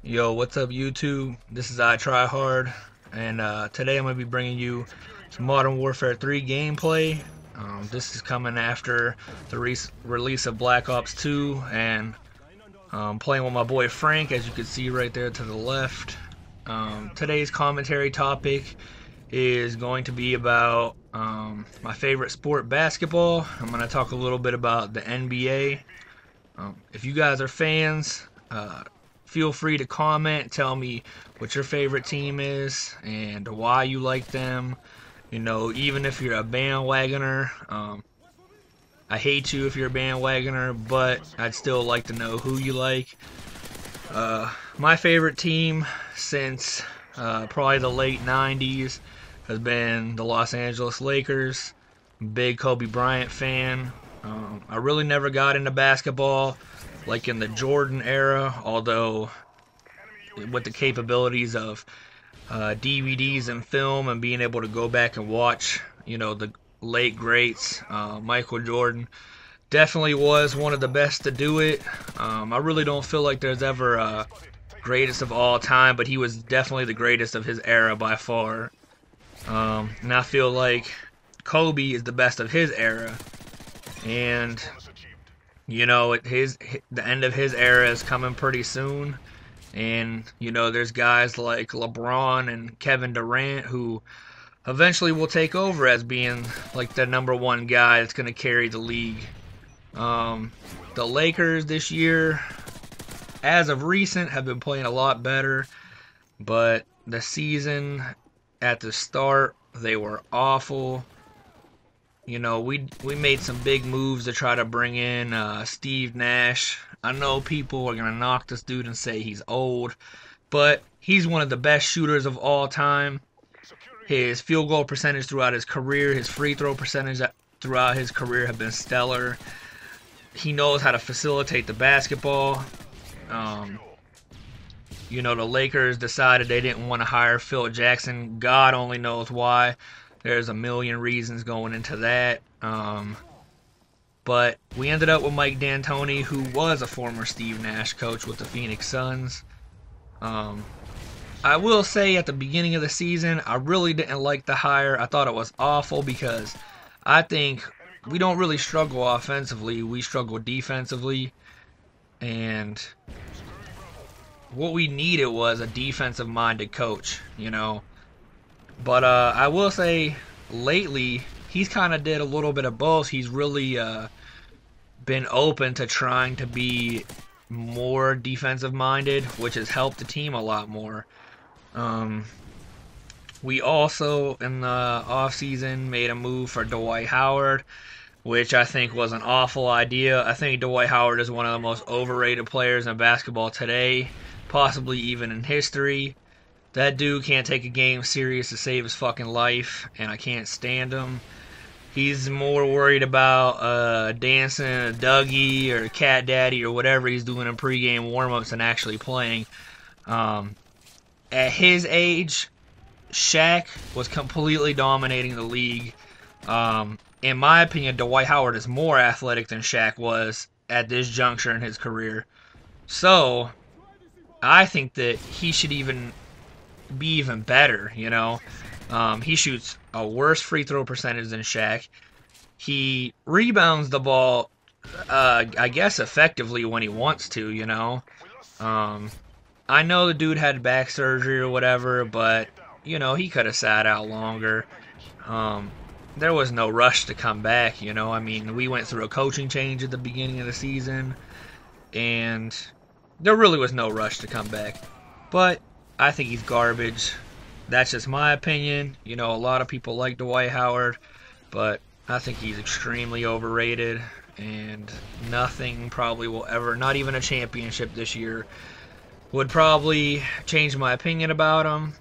Yo, what's up YouTube? This is I Try Hard, and today I'm going to be bringing you some Modern Warfare 3 gameplay. This is coming after the release of Black Ops 2, and playing with my boy Frank, as you can see right there to the left. Today's commentary topic is going to be about my favorite sport, basketball. I'm going to talk a little bit about the NBA. If you guys are fans, feel free to comment, tell me what your favorite team is and why you like them. You know, even if you're a bandwagoner, I hate you if you're a bandwagoner, but I'd still like to know who you like. My favorite team since probably the late 90s has been the Los Angeles Lakers. Big Kobe Bryant fan. I really never got into basketball like in the Jordan era, although with the capabilities of DVDs and film and being able to go back and watch, you know, the late greats, Michael Jordan definitely was one of the best to do it. I really don't feel like there's ever a greatest of all time, but he was definitely the greatest of his era by far. And I feel like Kobe is the best of his era. And you know, the end of his era is coming pretty soon, and you know, there's guys like LeBron and Kevin Durant who eventually will take over as being like the #1 guy that's going to carry the league. The Lakers this year, as of recent, have been playing a lot better, but the season at the start, they were awful. You know, we made some big moves to try to bring in Steve Nash. I know people are going to knock this dude and say he's old, but he's one of the best shooters of all time. His field goal percentage throughout his career, his free throw percentage throughout his career have been stellar. He knows how to facilitate the basketball. You know, the Lakers decided they didn't want to hire Phil Jackson. God only knows why. There's a million reasons going into that. But we ended up with Mike D'Antoni, who was a former Steve Nash coach with the Phoenix Suns. I will say at the beginning of the season, I really didn't like the hire. I thought it was awful because I think we don't really struggle offensively. We struggle defensively. And what we needed was a defensive-minded coach, you know. But I will say, lately, he's kind of did a little bit of both. He's really been open to trying to be more defensive-minded, which has helped the team a lot more. We also, in the offseason, made a move for Dwight Howard, which I think was an awful idea. I think Dwight Howard is one of the most overrated players in basketball today, possibly even in history. That dude can't take a game serious to save his fucking life, and I can't stand him. He's more worried about dancing a Dougie or Cat Daddy or whatever he's doing in pregame warm-ups than actually playing. At his age, Shaq was completely dominating the league. In my opinion, Dwight Howard is more athletic than Shaq was at this juncture in his career. So, I think that he should be even better, you know. He shoots a worse free throw percentage than Shaq. He rebounds the ball, I guess, effectively when he wants to, you know. I know the dude had back surgery or whatever, but, you know, he could have sat out longer. There was no rush to come back, you know. I mean, we went through a coaching change at the beginning of the season, and there really was no rush to come back. But I think he's garbage. That's just my opinion. You know, a lot of people like Dwight Howard, but I think he's extremely overrated, and nothing probably will ever, not even a championship this year, would probably change my opinion about him.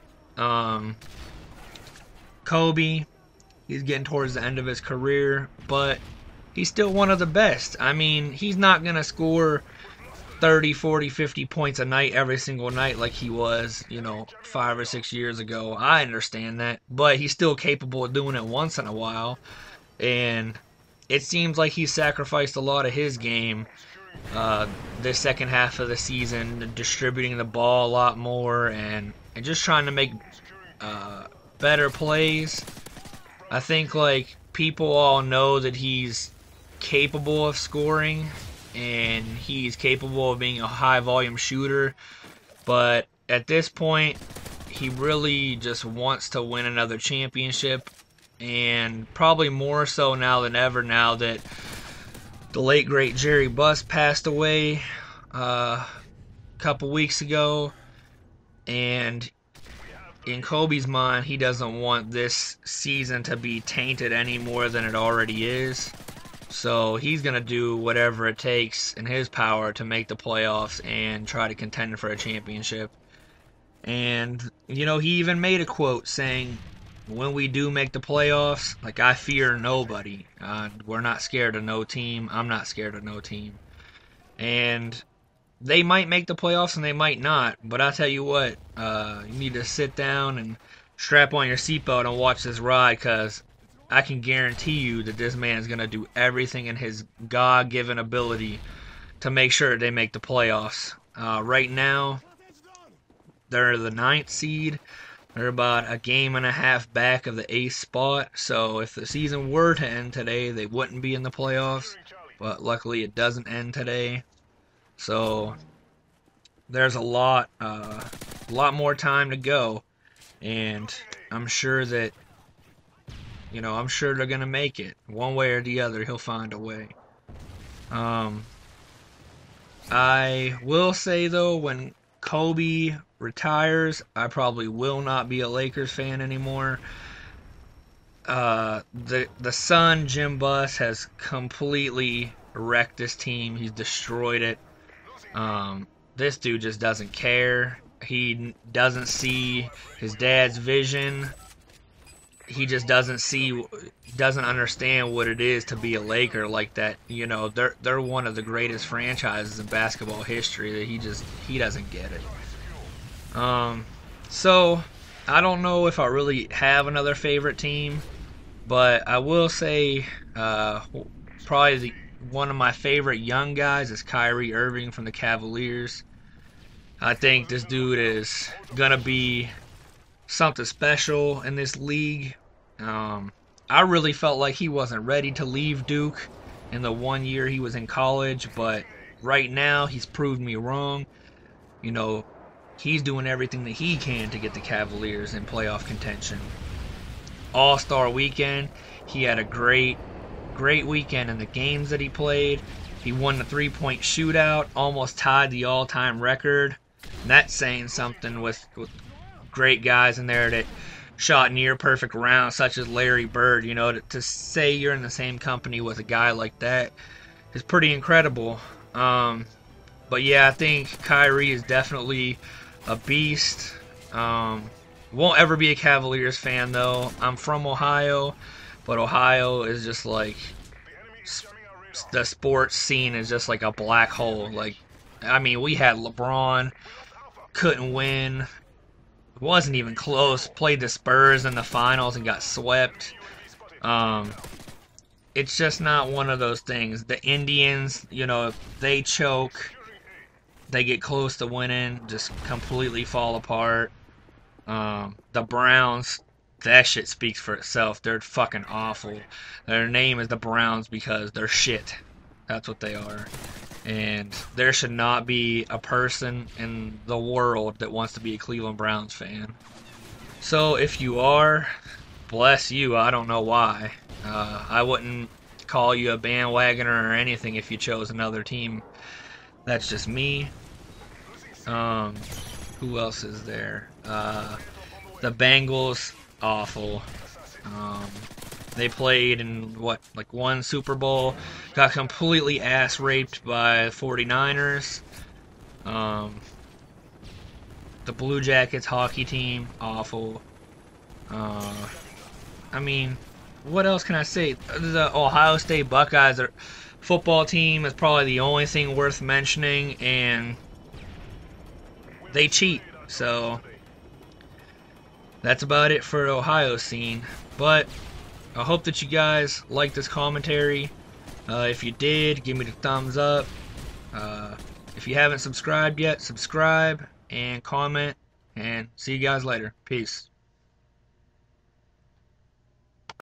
Kobe, he's getting towards the end of his career, but he's still one of the best. I mean, he's not going to score 30, 40, 50 points a night every single night like he was, you know, 5 or 6 years ago. I understand that, but he's still capable of doing it once in a while, and it seems like he sacrificed a lot of his game this second half of the season, distributing the ball a lot more and just trying to make better plays. I think like people all know that he's capable of scoring and he's capable of being a high volume shooter, but at this point he really just wants to win another championship, and probably more so now than ever, now that the late great Jerry Buss passed away a couple weeks ago. And in Kobe's mind, he doesn't want this season to be tainted any more than it already is. So he's going to do whatever it takes in his power to make the playoffs and try to contend for a championship. And, you know, he even made a quote saying, when we do make the playoffs, like, I fear nobody. We're not scared of no team. I'm not scared of no team. And they might make the playoffs and they might not. But I tell you what, you need to sit down and strap on your seatbelt and watch this ride, because I can guarantee you that this man is going to do everything in his God-given ability to make sure they make the playoffs. Right now, they're the 9th seed. They're about a game and a half back of the 8th spot. So if the season were to end today, they wouldn't be in the playoffs. But luckily it doesn't end today. So there's a lot more time to go. And I'm sure that, you know, I'm sure they're going to make it. One way or the other, he'll find a way. I will say, though, when Kobe retires, I probably will not be a Lakers fan anymore. The son, Jim Buss, has completely wrecked this team. He's destroyed it. This dude just doesn't care. He doesn't see his dad's vision. He just doesn't understand what it is to be a Laker like that. You know, they're one of the greatest franchises in basketball history. That he doesn't get it. So I don't know if I really have another favorite team, but I will say probably one of my favorite young guys is Kyrie Irving from the Cavaliers. I think this dude is gonna be something special in this league. I really felt like he wasn't ready to leave Duke in the 1 year he was in college, but right now he's proved me wrong. You know, he's doing everything that he can to get the Cavaliers in playoff contention. All-Star weekend, he had a great weekend in the games that he played. He won the three-point shootout, almost tied the all-time record. And that's saying something with great guys in there that shot near perfect rounds, such as Larry Bird. You know, to say you're in the same company with a guy like that is pretty incredible. But yeah, I think Kyrie is definitely a beast. Won't ever be a Cavaliers fan though. I'm from Ohio, but Ohio is just like, the sports scene is just like a black hole. Like, I mean, we had LeBron, couldn't win, wasn't even close, played the Spurs in the finals and got swept. It's just not one of those things. The Indians, you know, they choke, they get close to winning, just completely fall apart. The Browns, that shit speaks for itself. They're fucking awful. Their name is the Browns because they're shit. That's what they are. And there should not be a person in the world that wants to be a Cleveland Browns fan. So if you are, bless you. I don't know why. I wouldn't call you a bandwagoner or anything if you chose another team. That's just me. Who else is there? The Bengals, awful. They played in, like one Super Bowl, got completely ass-raped by 49ers. The Blue Jackets hockey team, awful. I mean, what else can I say? The Ohio State Buckeyes, their football team is probably the only thing worth mentioning, and they cheat, so that's about it for Ohio scene. But I hope that you guys like this commentary. If you did, give me the thumbs up. If you haven't subscribed yet, subscribe and comment, and see you guys later. Peace.